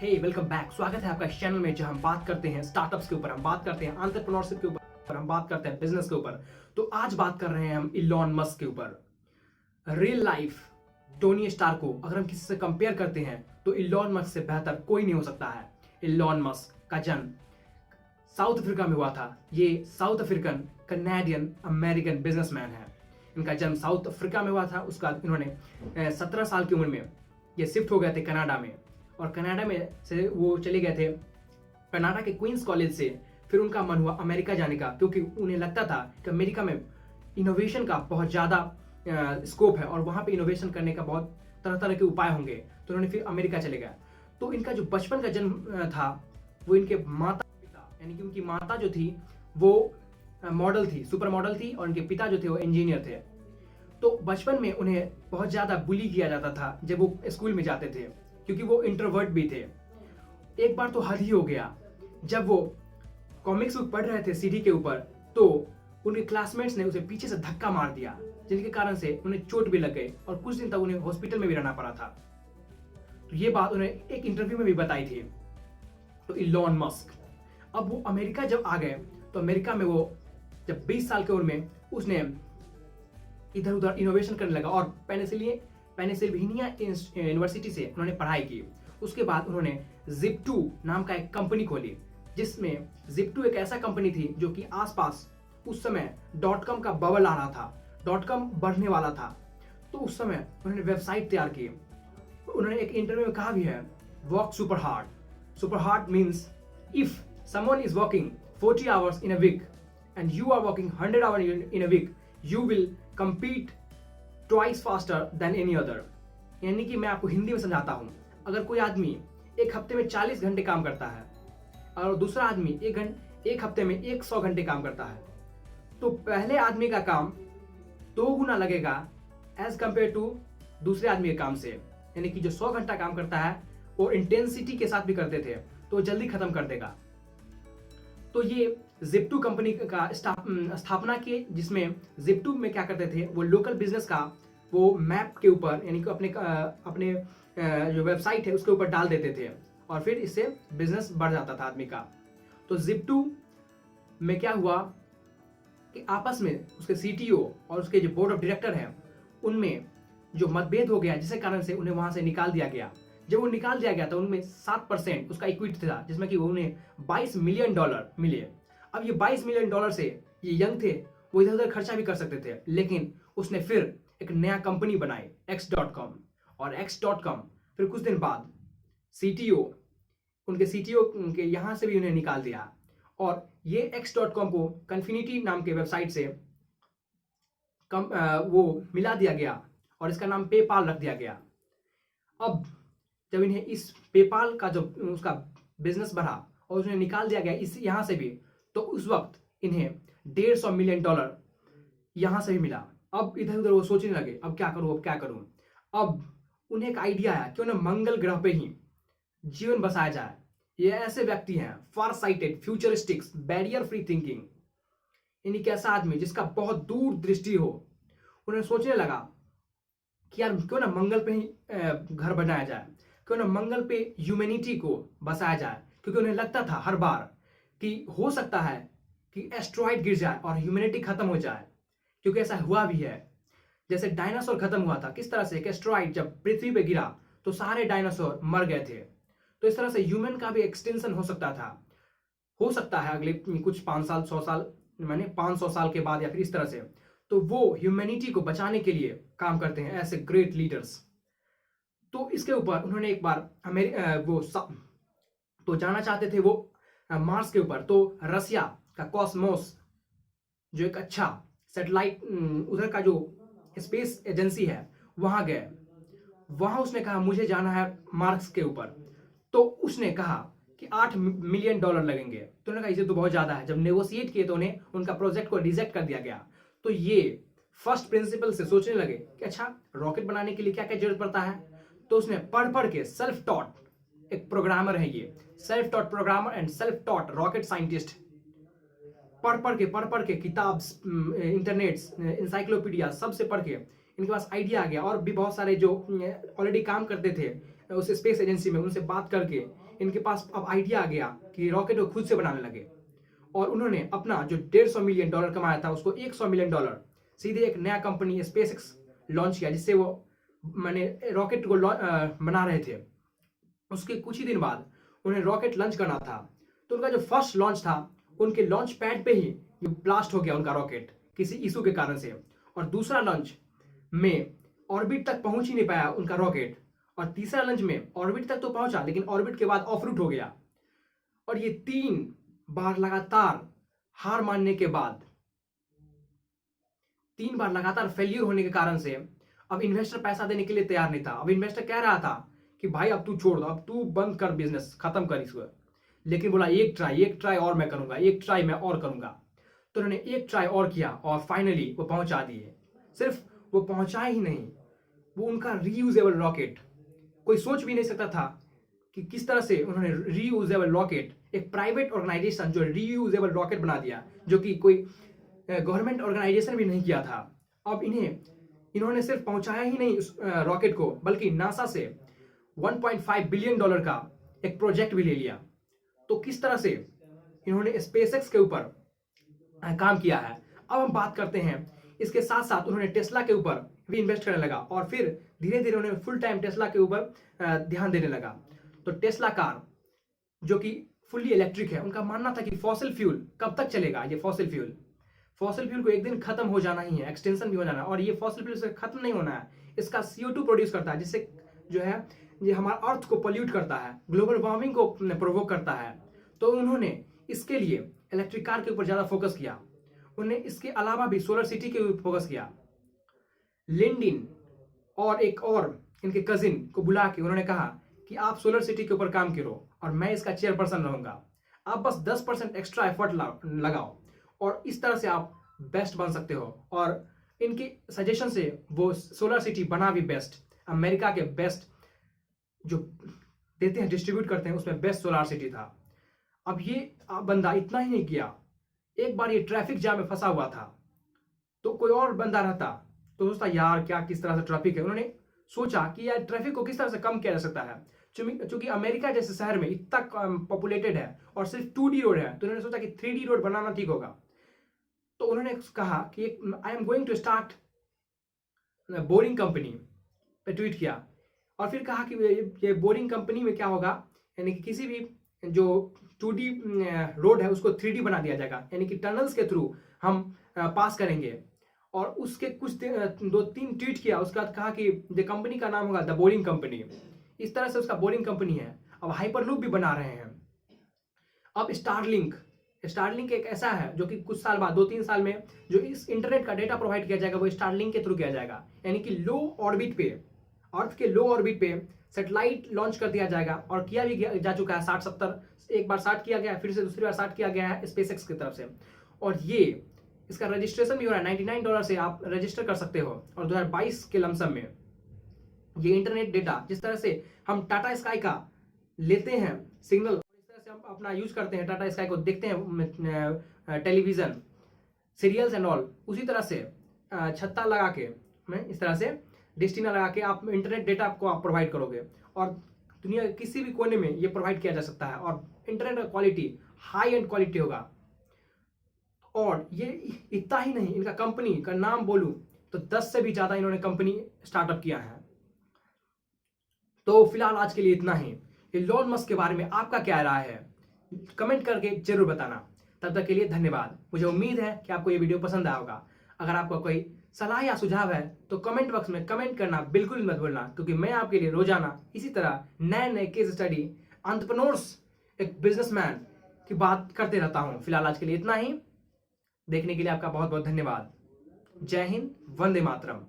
हे welcome back. स्वागत है आपका इस चैनल में जहां हम बात करते हैं स्टार्टअप्स के ऊपर, हम बात करते हैं एंटरप्रेन्योरशिप के ऊपर, हम बात करते हैं बिजनेस के ऊपर। तो आज बात कर रहे हैं हम इलॉन मस्क के ऊपर। रियल लाइफ टोनी स्टार को अगर हम किसी से कंपेयर करते हैं तो इलॉन मस्क से बेहतर कोई नहीं हो सकता है। इलॉन मस्क का जन्म साउथ अफ्रीका में हुआ था। ये south African Canadian American businessman है। इनका जन्म साउथ अफ्रीका में हुआ था। उसका इन्होंने 17 साल की उम्र में ये शिफ्ट हो गए थे कनाडा में, और कनाडा में से वो चले गए थे कनाडा के क्वींस कॉलेज से। फिर उनका मन हुआ अमेरिका जाने का, क्योंकि उन्हें लगता था कि अमेरिका में इनोवेशन का बहुत ज़्यादा स्कोप है और वहाँ पे इनोवेशन करने का बहुत तरह तरह के उपाय होंगे। तो उन्होंने फिर अमेरिका चले गए। तो इनका जो बचपन का जन्म था वो इनके माता पिता, यानी कि उनकी माता जो थी वो मॉडल थी, सुपर मॉडल थी, और उनके पिता जो थे वो इंजीनियर थे। तो बचपन में उन्हें बहुत ज़्यादा बुली किया जाता था जब वो स्कूल में जाते थे, क्योंकि वो इंट्रोवर्ट भी थे। एक बार तो हद ही हो गया, जब वो कॉमिक्स बुक पढ़ रहे थे सीढ़ी के ऊपर, तो उनके क्लासमेट्स ने उसे पीछे से धक्का मार दिया, जिनके कारण से उन्हें चोट भी लग गई और कुछ दिन तक उन्हें हॉस्पिटल में भी रहना पड़ा था। तो ये बात उन्हें एक इंटरव्यू में भी बताई थी। तो इलॉन मस्क अब वो अमेरिका जब आ गए, तो अमेरिका में वो जब 20 साल की उम्र में उसने इधर उधर इनोवेशन करने लगा, और पेनिसिल्वेनिया यूनिवर्सिटी से उन्होंने पढ़ाई की। उसके बाद उन्होंने जिप2 नाम का एक कंपनी खोली, जिसमें जिप2 एक ऐसा कंपनी थी जो कि आसपास उस समय .com का बबल आ रहा था, .com बढ़ने वाला था। तो उस समय उन्होंने वेबसाइट तैयार की। उन्होंने एक इंटरव्यू में कहा भी है, work super hard. Super hard means if someone is working 40 hours in a week and you are working 100 hours in a week, you will compete twice faster than any other। यानी कि मैं आपको हिंदी में समझाता हूं, अगर कोई आदमी एक हफ्ते में 40 घंटे काम करता है और दूसरा आदमी एक हफ्ते में 100 घंटे काम करता है, तो पहले आदमी का काम 2 गुना लगेगा एज कंपेयर टू दूसरे आदमी के काम से। यानी कि जो 100 घंटा काम करता है वो इंटेंसिटी के साथ भी करते थे, तो जल्दी खत्म कर देगा। तो ये जिप2 कंपनी का स्थापना की, जिसमें जिप2 में क्या करते थे, वो लोकल बिजनेस का वो मैप के ऊपर, यानी कि अपने जो वेबसाइट है उसके ऊपर डाल देते थे, और फिर इससे बिजनेस बढ़ जाता था आदमी का। तो जिप2 में क्या हुआ कि आपस में उसके सीटीओ और उसके जो बोर्ड ऑफ डायरेक्टर हैं उनमें जो मतभेद हो गया, जिसके कारण से उन्हें वहां से निकाल दिया गया। जब वो निकाल दिया गया तो उनमें 7% उसका इक्विटी था, जिसमें कि उन्हें $22 मिलियन मिले। अब ये $22 मिलियन से ये यंग थे, वो इधर उधर खर्चा भी कर सकते थे, लेकिन उसने फिर एक नया कंपनी बनाई x.com, और x.com फिर कुछ दिन बाद उनके सीटीओ के यहाँ से भी उन्हें निकाल दिया, और ये x.com को कन्फिनिटी नाम के वेबसाइट से वो मिला दिया गया और इसका नाम पेपाल रख दिया गया। अब जब इन्हें इस पेपाल का जो उसका बिजनेस बढ़ा और उसने निकाल दिया गया इस यहाँ से भी, तो उस वक्त इन्हें $150 मिलियन यहाँ से भी मिला। अब इधर उधर वो सोचने लगे, अब क्या करूं, अब क्या करूं। अब उन्हें एक आइडिया आया, क्यों ना मंगल ग्रह पे ही जीवन बसाया जाए। ये ऐसे व्यक्ति हैं फार साइटेड, फ्यूचरिस्टिक्स, बैरियर फ्री थिंकिंग, यानी कि ऐसा आदमी जिसका बहुत दूर दृष्टि हो। उन्हें सोचने लगा कि यार क्यों ना मंगल पे ही घर बनाया जाए, क्यों ना मंगल पे ह्यूमैनिटी को बसाया जाए, क्योंकि उन्हें लगता था हर बार कि हो सकता है कि एस्ट्रॉइड गिर जाए और ह्यूमैनिटी खत्म हो जाए, क्योंकि ऐसा हुआ भी है। जैसे डायनासोर खत्म हुआ था, किस तरह से एक एस्ट्रॉइड जब पृथ्वी पे गिरा तो सारे डायनासोर मर गए थे। तो इस तरह से ह्यूमन का भी एक्सटेंशन हो सकता है अगले कुछ 5 साल 100 साल, माने 500 साल के बाद, या फिर इस तरह से। तो वो ह्यूमैनिटी को बचाने के लिए काम करते हैं ऐसे ग्रेट लीडर्स। तो इसके ऊपर उन्होंने एक बार तो जाना चाहते थे वो मार्स के ऊपर। तो रसिया का कॉस्मोस जो एक अच्छा सैटेलाइट, उधर का जो स्पेस एजेंसी है, वहां गए। वहां उसने कहा मुझे जाना है मार्स के ऊपर। तो उसने कहा कि $8 मिलियन लगेंगे। तो उन्होंने कहा इसे तो बहुत ज्यादा है। जब नेगोशिएट किए तो उन्हें उनका प्रोजेक्ट को रिजेक्ट कर दिया गया। तो ये फर्स्ट प्रिंसिपल से सोचने लगे कि अच्छा, रॉकेट बनाने के लिए क्या क्या जरूरत पड़ता है। तो उसने पढ़ के, सेल्फ टॉट एक प्रोग्रामर है ये, self taught programmer and self taught rocket scientist, पढ़ के किताब, इंटरनेट, इंसाइक्लोपीडिया सबसे पढ़ के इनके पास आइडिया आ गया। और भी बहुत सारे जो ऑलरेडी काम करते थे उस स्पेस एजेंसी में उनसे बात करके इनके पास अब आइडिया आ गया कि रॉकेट को खुद से बनाने लगे। और उन्होंने अपना जो $150 मिलियन कमाया था उसको $100 मिलियन सीधे एक नया कंपनी स्पेसएक्स लॉन्च किया, जिससे वो मैंने रॉकेट को बना रहे थे। उसके कुछ ही दिन बाद उन्हें रॉकेट लॉन्च करना था, तो उनका जो फर्स्ट लॉन्च था उनके लॉन्च पैड पे ही ब्लास्ट हो गया उनका रॉकेट किसी इशू के कारण से। और दूसरा लॉन्च में ऑर्बिट तक पहुंच ही नहीं पाया उनका रॉकेट, और तीसरा लॉन्च में ऑर्बिट तक तो पहुंचा लेकिन ऑर्बिट के बाद ऑफ रूट हो गया। और ये 3 बार लगातार हार मानने के बाद, 3 बार लगातार फेल्यूर होने के कारण से अब इन्वेस्टर पैसा देने के लिए तैयार नहीं था। अब इन्वेस्टर कह रहा था कि भाई अब तू छोड़ दो, अब तू बंद कर, बिजनेस खत्म कर इसको। लेकिन बोला एक ट्राई और मैं करूंगा, एक ट्राई मैं और करूंगा। तो उन्होंने एक ट्राई और किया और फाइनली वो पहुंचा दिए। सिर्फ वो पहुंचाए ही नहीं, वो उनका रीयूजेबल रॉकेट, कोई सोच भी नहीं सकता था कि किस तरह से उन्होंने रीयूजेबल रॉकेट, एक प्राइवेट ऑर्गेनाइजेशन जो रीयूजेबल रॉकेट बना दिया, जो कि कोई गवर्नमेंट ऑर्गेनाइजेशन भी नहीं किया था। अब इन्होंने सिर्फ पहुंचाया ही नहीं उस रॉकेट को, बल्कि नासा से $1.5 बिलियन का एक प्रोजेक्ट भी ले लिया। तो किस तरह से इन्होंने स्पेसएक्स के ऊपर काम किया है। अब हम बात करते हैं, इसके साथ साथ उन्होंने टेस्ला के ऊपर भी इन्वेस्ट करने लगा और फिर धीरे धीरे उन्होंने फुल टाइम टेस्ला के ऊपर ध्यान देने लगा। तो टेस्ला कार जो कि फुल्ली इलेक्ट्रिक है, उनका मानना था कि फॉसिल फ्यूल कब तक चलेगा। ये फॉसिल फ्यूल को एक दिन खत्म हो जाना ही है, एक्सटेंशन भी हो जाना है। और ये फॉसिल फ्यूल से खत्म नहीं होना है, इसका CO2 प्रोड्यूस करता है, जिससे जो है ये हमारा अर्थ को पोल्यूट करता है, ग्लोबल वार्मिंग को प्रोवोक करता है। तो उन्होंने इसके लिए इलेक्ट्रिक कार के ऊपर ज्यादा फोकस किया। उन्होंने इसके अलावा भी सोलर सिटी के ऊपर फोकस किया। लिंडिन और एक और इनके कजिन को बुला के उन्होंने कहा कि आप सोलर सिटी के ऊपर काम करो और मैं इसका चेयरपर्सन रहूंगा, आप बस 10% एक्स्ट्रा एफर्ट लगाओ और इस तरह से आप बेस्ट बन सकते हो। और इनके सजेशन से वो सोलर सिटी बना भी बेस्ट, अमेरिका के बेस्ट जो देते हैं, डिस्ट्रीब्यूट करते हैं, उसमें बेस्ट सोलर सिटी था। अब ये बंदा इतना ही नहीं किया, एक बार ये ट्रैफिक जाम में फंसा हुआ था, तो कोई और बंदा रहता तो सोचता यार क्या किस तरह से ट्रैफिक है। उन्होंने सोचा कि यार ट्रैफिक को किस तरह से कम किया जा सकता है, क्योंकि अमेरिका जैसे शहर में इतना पॉपुलेटेड है और सिर्फ 2D रोड है, तो उन्होंने सोचा कि 3D रोड बनाना ठीक होगा। तो उन्होंने कहा कि I am going to start Boring Company पे ट्वीट किया और फिर कहा कि ये बोरिंग कंपनी में क्या होगा, यानी कि किसी भी जो 2D रोड है उसको 3D बना दिया जाएगा, यानी कि टनल्स के थ्रू हम पास करेंगे। और उसके कुछ 2-3 ट्वीट किया, उसके बाद कहा कि द कंपनी का नाम होगा द बोरिंग कंपनी। इस तरह से उसका बोरिंग कंपनी है। अब हाइपरलूप भी बना रहे हैं। अब स्टारलिंक एक ऐसा है जो कि कुछ साल बाद 2-3 साल में जो इस इंटरनेट का डेटा प्रोवाइड किया जाएगा वो स्टारलिंक के थ्रू किया जाएगा, यानी कि लो ऑर्बिट पे, अर्थ के लो ऑर्बिट पे सैटेलाइट लॉन्च कर दिया जाएगा। और किया भी जा चुका है 60-70, एक बार स्टार्ट किया गया, फिर से दूसरी बार स्टार्ट किया गया है स्पेसएक्स की तरफ से। और ये इसका रजिस्ट्रेशन भी हो रहा है, $99 से आप रजिस्टर कर सकते हो। और 2022 के लमसम में ये इंटरनेट डेटा, जिस तरह से हम टाटा स्काई का लेते हैं सिग्नल, इस तरह से हम अपना यूज करते हैं, टाटा स्काई को देखते हैं टेलीविजन सीरियल्स एंड ऑल, उसी तरह से छत्ता लगा के, इस तरह से डिस्टिना लगा के आप इंटरनेट डेटा को आप प्रोवाइड करोगे और दुनिया के किसी भी कोने में ये प्रोवाइड किया जा सकता है। और इंटरनेट का क्वालिटी हाई एंड क्वालिटी होगा। और ये इतना ही नहीं, इनका कंपनी का नाम बोलूं तो 10 से भी ज्यादा इन्होंने कंपनी स्टार्टअप किया है। तो फिलहाल आज के लिए इतना ही। इलॉन मस्क के बारे में आपका क्या राय है, कमेंट करके जरूर बताना। तब तक के लिए धन्यवाद। मुझे उम्मीद है कि आपको ये वीडियो पसंद आया होगा। अगर आपका कोई सलाह या सुझाव है तो कमेंट बॉक्स में कमेंट करना बिल्कुल मत भूलना, क्योंकि मैं आपके लिए रोजाना इसी तरह नए नए केस स्टडी, एंटरप्रेन्योर्स, एक बिजनेसमैन की बात करते रहता हूं। फिलहाल आज के लिए इतना ही। देखने के लिए आपका बहुत बहुत धन्यवाद। जय हिंद, वंदे मातरम।